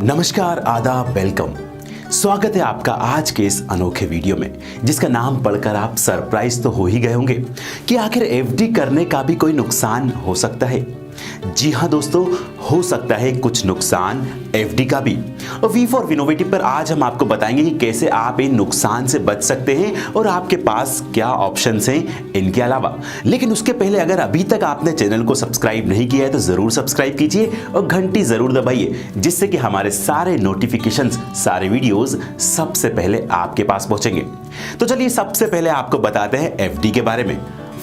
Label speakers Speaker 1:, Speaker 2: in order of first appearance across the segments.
Speaker 1: नमस्कार, आदाब, वेलकम। स्वागत है आपका आज के इस अनोखे वीडियो में, जिसका नाम पढ़कर आप सरप्राइज तो हो ही गए होंगे कि आखिर एफडी करने का भी कोई नुकसान हो सकता है। जी हां दोस्तों, हो सकता है कुछ नुकसान एफडी का भी। और वी फॉर विनोवेटिव पर आज हम आपको बताएंगे कि कैसे आप इन नुकसान से बच सकते हैं और आपके पास क्या ऑप्शंस हैं इनके अलावा। लेकिन उसके पहले अगर अभी तक आपने चैनल को सब्सक्राइब नहीं किया है तो जरूर सब्सक्राइब कीजिए और घंटी जरूर दबाइए, जिससे कि हमारे सारे नोटिफिकेशंस, सारे वीडियोस सबसे पहले आपके पास पहुंचेंगे। तो चलिए सबसे पहले आपको बताते हैं एफडी के बारे में।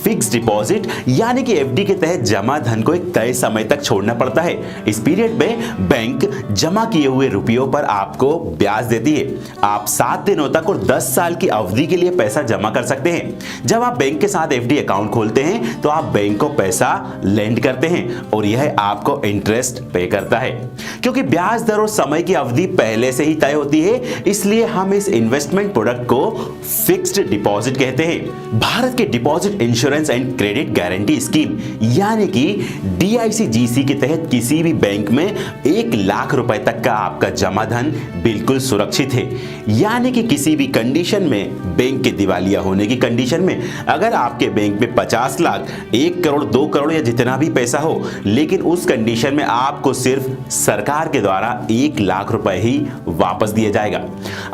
Speaker 1: फिक्स डिपॉजिट यानी कि एफडी के तहत जमा धन को एक तय समय तक छोड़ना पड़ता है। इस पीरियड में बैंक जमा किए हुए रुपयों पर आपको ब्याज देती है। आप 7 दिनों तक और 10 साल की अवधि के लिए पैसा जमा कर सकते हैं। जब आप बैंक के साथ एफडी अकाउंट खोलते हैं तो आप बैंक को पैसा लेंड करते हैं और यह आपको इंटरेस्ट पे करता है। क्योंकि ब्याज दर और समय की अवधि पहले से ही तय होती है, इसलिए हम इस इन्वेस्टमेंट प्रोडक्ट को फिक्स्ड डिपॉजिट कहते हैं। भारत के deposit insurance and credit guarantee scheme यानी कि डीआईसीजीसी के तहत किसी भी बैंक में 1 लाख रुपए तक का आपका जमा धन बिल्कुल सुरक्षित है। यानी कि किसी भी कंडीशन में, बैंक के दिवालिया होने की कंडीशन में, अगर आपके बैंक में 50 लाख, 1 करोड़, 2 करोड़ या जितना भी पैसा हो, लेकिन उस कंडीशन में आपको सिर्फ सरकार के द्वारा 1 लाख रुपए ही वापस दिया जाएगा।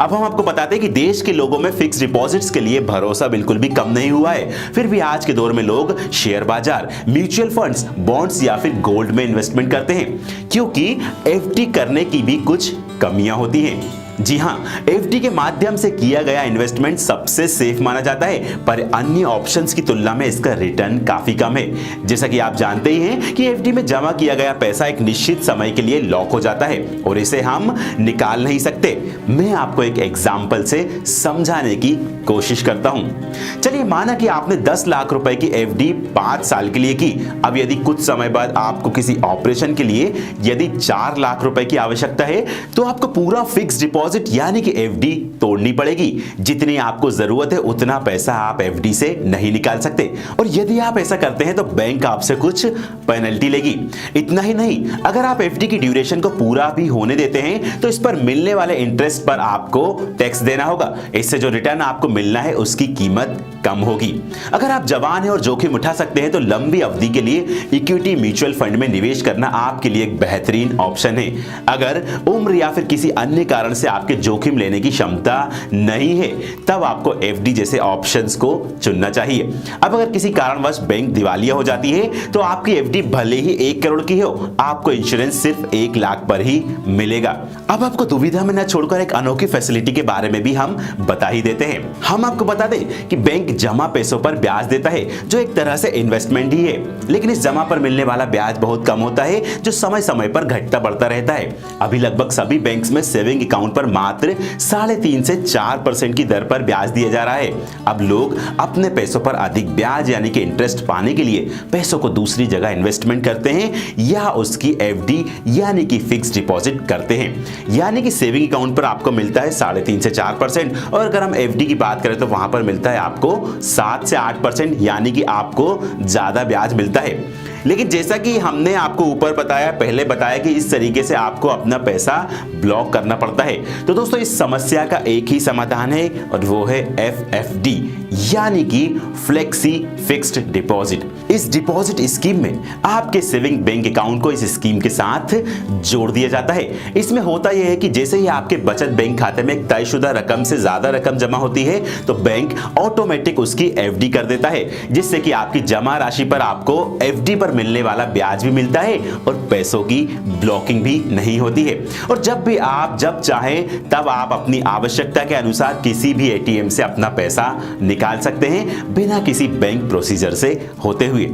Speaker 1: अब हम आपको बताते हैं कि देश के लोगों में फिक्स डिपॉजिट्स के लिए भरोसा बिल्कुल भी कम नहीं हुआ है। फिर भी आज के दौर में लोग शेयर बाजार, म्यूचुअल फंड्स, बॉन्ड्स या फिर गोल्ड में इन्वेस्टमेंट करते हैं, क्योंकि एफडी करने की भी कुछ कमियां होती हैं। जी हां, एफडी के माध्यम से किया गया इन्वेस्टमेंट सबसे सेफ माना जाता है, पर अन्य ऑप्शंस की तुलना में इसका रिटर्न काफी कम है। जैसा कि आप जानते ही हैं कि एफडी में जमा किया गया पैसा एक निश्चित समय के लिए लॉक हो जाता है और इसे हम निकाल नहीं सकते। मैं आपको एक एग्जांपल से समझाने की कोशिश करता हूं। चलिए, माना कि आपने 10 लाख रुपए की एफडी 5 साल के लिए की। अब यदि कुछ समय बाद आपको किसी ऑपरेशन के लिए यदि 4 लाख रुपए की आवश्यकता है, तो आपको पूरा फिक्स डिपॉजिट यानी कि एफडी तोड़नी पड़ेगी। जितनी आपको जरूरत है उतना पैसा आप एफडी से नहीं निकाल सकते, और यदि आप ऐसा करते हैं तो बैंक आपसे कुछ पेनल्टी लेगी। इतना ही नहीं, अगर आप एफडी की ड्यूरेशन को पूरा भी होने देते हैं तो इस पर मिलने वाले इंटरेस्ट पर आपको टैक्स देना होगा। इससे जो रिटर्न आपको मिलना है उसकी कीमत कम होगी। अगर आप जवान हैं और जोखिम उठा सकते हैं तो लंबी अवधि के लिए इक्विटी म्यूचुअल फंड में निवेश करना आपके लिए एक बेहतरीन ऑप्शन है। अगर उम्र या फिर किसी अन्य कारण से आपके जोखिम लेने की क्षमता नहीं है, तब आपको एफडी जैसे ऑप्शंस को चुनना चाहिए। अब अगर किसी कारणवश बैंक दिवालिया हो जाती है तो आपकी एफडी भले ही 1 करोड़ की हो, आपको इंश्योरेंस सिर्फ 1 लाख पर ही मिलेगा। अब आपको दुविधा में न छोड़कर एक अनोखी फैसिलिटी के बारे में भी हम बता ही देते हैं। हम आपको बता दें कि बैंक जमा पैसों पर ब्याज देता है, जो एक तरह से इन्वेस्टमेंट ही है, लेकिन इस जमा पर मिलने वाला ब्याज बहुत कम होता है, जो समय समय पर घटता बढ़ता रहता है। अभी लगभग सभी बैंक्स में सेविंग अकाउंट पर मात्र 3.5 से 4% की दर पर ब्याज दिया जा रहा है। अब लोग अपने पैसों पर अधिक ब्याज यानी कि इंटरेस्ट पाने के लिए पैसों को दूसरी जगह इन्वेस्टमेंट करते हैं या उसकी एफडी यानी कि फिक्स डिपॉजिट करते हैं। यानी कि सेविंग अकाउंट पर आपको मिलता है 3.5 से 4%, और अगर हम एफडी की बात करें तो वहां पर मिलता है आपको 7 से 8%, यानी कि आपको ज्यादा ब्याज मिलता है। लेकिन जैसा कि हमने आपको ऊपर पहले बताया कि इस तरीके से आपको अपना पैसा ब्लॉक करना पड़ता है। तो दोस्तों, इस समस्या का एक ही समाधान है और वो है एफएफडी यानी कि फ्लेक्सी फिक्स्ड डिपॉजिट। इस डिपॉजिट स्कीम में आपके सेविंग बैंक अकाउंट को इस स्कीम के साथ जोड़ दिया जाता है। इसमें होता यह है कि जैसे ही आपके बचत बैंक खाते में एक तयशुदा रकम से ज्यादा रकम जमा होती है तो बैंक ऑटोमेटिक उसकी एफडी कर देता है, जिससे कि आपकी जमा राशि पर आपको एफडी पर मिलने वाला ब्याज भी मिलता है और पैसों की ब्लॉकिंग भी नहीं होती है। और जब भी आप जब चाहें तब आप अपनी आवश्यकता के अनुसार किसी भी एटीएम से अपना पैसा निकाल सकते हैं, बिना किसी बैंक प्रोसीजर से होते हुए।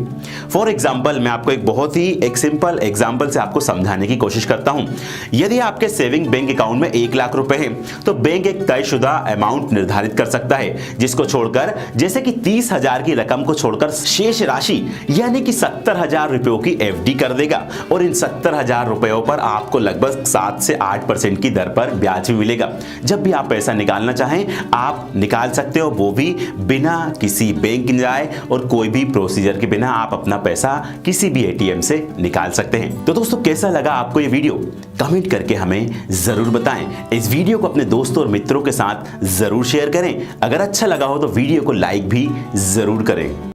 Speaker 1: फॉर एग्जांपल, मैं आपको एक सिंपल एग्जांपल से आपको समझाने की कोशिश करता हूं। यदि आपके सेविंग बैंक अकाउंट में 1 लाख रुपए हैं तो बैंक एक तयशुदा अमाउंट निर्धारित कर सकता है, जिसको छोड़कर, जैसे कि 30,000 की रकम को छोड़कर शेष राशि यानी कि 70,000 रुपयों की एफडी कर देगा, और इन 70,000 रुपयों पर आपको लगभग 7 से 8% की दर पर ब्याज भी मिलेगा। जब भी आप पैसा निकालना चाहें आप निकाल सकते हो, वो भी बिना किसी बैंक जाए और कोई भी प्रोसीजर के बिना आप अपना पैसा किसी भी एटीएम से निकाल सकते हैं। तो दोस्तों कैसा लगा आपको ये वीडियो, कमेंट करके हमें जरूर बताएं। इस वीडियो को अपने दोस्तों और मित्रों के साथ जरूर शेयर करें। अगर अच्छा लगा हो तो वीडियो को लाइक भी जरूर करें।